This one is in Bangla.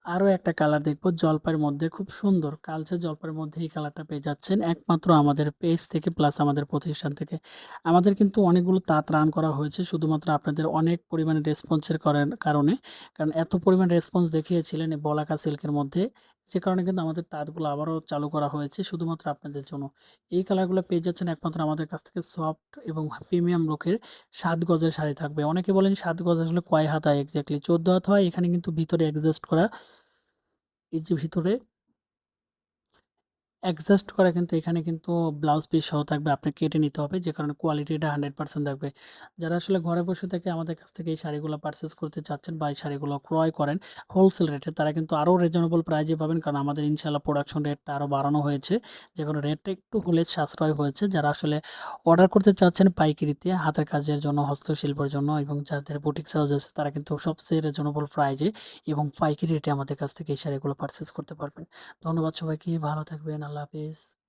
আরো একটা কালার দেখবো জলপাইয়ের মধ্যে, খুব সুন্দর কালচে জলপাইয়ের মধ্যে এই কালারটা পেয়ে যাচ্ছেন একমাত্র আমাদের পেজ থেকে প্লাস আমাদের প্রতিষ্ঠান থেকে। আমাদের কিন্তু অনেকগুলো তাঁত রান করা হয়েছে শুধুমাত্র আপনাদের অনেক পরিমাণে রেসপন্সের কারণে, কারণ এত পরিমাণ রেসপন্স দেখিয়েছিলেন এই বলাকা সিল্কের মধ্যে, যে কারণে কিন্তু আমাদের তাঁতগুলো আবারও চালু করা হয়েছে শুধুমাত্র আপনাদের জন্য। এই কালারগুলো পেয়ে যাচ্ছেন একমাত্র আমাদের কাছ থেকে, সফট এবং প্রিমিয়াম লুকের 7 গজের শাড়ি থাকবে। অনেকে বলেন 7 গজ আসলে কয় হাত হয়, এক্স্যাক্টলি 14 হাত হয়। এখানে কিন্তু ভিতরে অ্যাডজাস্ট করা, এই যে ভিতরে অ্যাডজাস্ট করা কিন্তু এখানে কিন্তু ব্লাউজ পিস সহ থাকবে, আপনাকে কেটে নিতে হবে, যে কারণে কোয়ালিটিটা 100% থাকবে। যারা আসলে ঘরে বসে থেকে আমাদের কাছ থেকে এই শাড়িগুলো পারচেস করতে চাচ্ছেন বা এই শাড়িগুলো ক্রয় করেন হোলসেল রেটে, তারা কিন্তু আরও রিজনেবল প্রাইজে পাবেন, কারণ আমাদের ইনশাল্লাহ প্রোডাকশন রেটটা আরও বাড়ানো হয়েছে, যে কারণে রেটটা একটু হলে সাশ্রয় হয়েছে। যারা আসলে অর্ডার করতে চাচ্ছেন পাইকারিতে হাতের কাজের জন্য, হস্তশিল্পের জন্য, এবং যাদের বুটিক হাউস আছে তারা কিন্তু সবচেয়ে রিজনেবল প্রাইজে এবং পাইকারি রেটে আমাদের কাছ থেকে এই শাড়িগুলো পারচেস করতে পারবেন। ধন্যবাদ সবাইকে, ভালো থাকবেন, আল্লাহ হাফেজ।